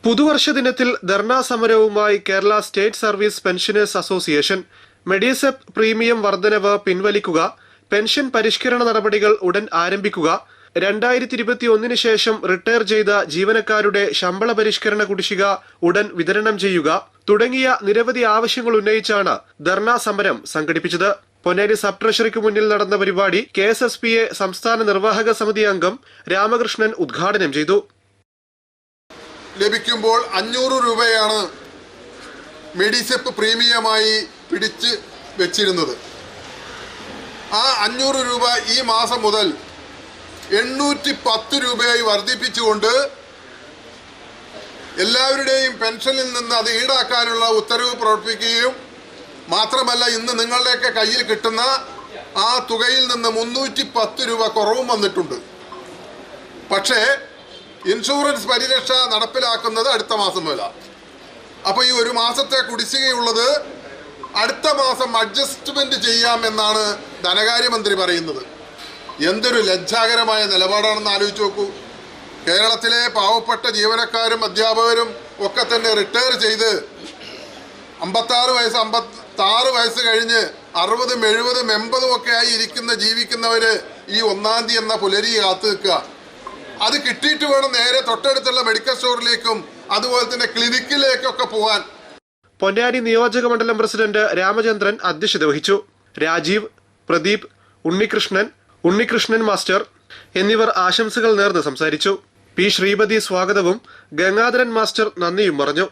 പുതുവർഷ ദിനത്തിൽ ധർണാ സമരവുമായി Kerala state service pensioners association. MEDISEP premium വർധനവ് പിൻവലിക്കുക, പെൻഷൻ പരിഷ്കരണ നടപടികൾ ഉടൻ ആരംഭിക്കുക, 2021 ശേഷം റിട്ടയർ ചെയ്ത ജീവനക്കാരുടെ ശമ്പള പരിഷ്കരണ കുടിശ്ശിക ഉടൻ വിതരണം ചെയ്യുക തുടങ്ങിയ നിരവധി ആവശ്യങ്ങൾ ഉന്നയിച്ചാണ് ധർണാ സമരം സംഘടിപ്പിച്ചത്. പൊന്നാനി സബ് ട്രഷറിക്ക് മുന്നിൽ നടന്ന പരിപാടി KSSPA സംസ്ഥാന നിർവാഹക സമിതി അംഗം രാമകൃഷ്ണൻ ഉദ്ഘാടനം ചെയ്തു. ലഭിക്കുമ്പോൾ 500 രൂപയാണ് മെഡിസെപ് പ്രീമിയമായി പിടിച്ച് വെച്ചിരുന്നത്. ആ 500 രൂപ ഈ മാസം മുതൽ 810 രൂപയായി വർദ്ധിപ്പിച്ചുകൊണ്ട് എല്ലാവരുടെയും പെൻഷനിൽ നിന്ന് അത് ഈടാക്കാനുള്ള ഉത്തരവ് പുറപ്പെടുവിക്കുകയും മാത്രമല്ല ഇന്ന് നിങ്ങളുടെയൊക്കെ കയ്യിൽ കിട്ടുന്ന ആ തുകയിൽ നിന്ന് 310 രൂപ കുറവും വന്നിട്ടുണ്ട്. പക്ഷേ ഇൻഷുറൻസ് പരിരക്ഷ നടപ്പിലാക്കുന്നത് അടുത്ത മാസം മുതലാണ്. അപ്പോൾ ഈ ഒരു മാസത്തെ കുടിശ്ശികയുള്ളത് അടുത്ത മാസം അഡ്ജസ്റ്റ്മെൻറ്റ് ചെയ്യാമെന്നാണ് ധനകാര്യമന്ത്രി പറയുന്നത്. എന്തൊരു ലജ്ജാകരമായ നിലപാടാണെന്ന് ആലോചിച്ച് നോക്കൂ. കേരളത്തിലെ പാവപ്പെട്ട ജീവനക്കാരും അധ്യാപകരും ഒക്കെ തന്നെ റിട്ടയർ ചെയ്ത് 56 വയസ്സ് 56 വയസ്സ് കഴിഞ്ഞ് 60, 70, 80 ഒക്കെ ആയി ജീവിക്കുന്നവർ ഈ 1-ാം തീയതി എന്ന പുലരി കാത്തു നിൽക്കുക. അത് കിട്ടിയിട്ട് വേണം നേരെ തൊട്ടടുത്തുള്ള മെഡിക്കൽ സ്റ്റോറിലേക്കും അതുപോലെ തന്നെ ക്ലിനിക്കിലേക്കൊക്കെ പോകാൻ. പൊന്നാനി നിയോജക മണ്ഡലം പ്രസിഡന്റ് രാമചന്ദ്രൻ അധ്യക്ഷത വഹിച്ചു. രാജീവ്, പ്രദീപ്, ഉണ്ണികൃഷ്ണൻ മാസ്റ്റർ എന്നിവർ ആശംസകൾ നേർന്ന് സംസാരിച്ചു. പി. ശ്രീപതി സ്വാഗതവും ഗംഗാധരൻ മാസ്റ്റർ നന്ദിയും പറഞ്ഞു.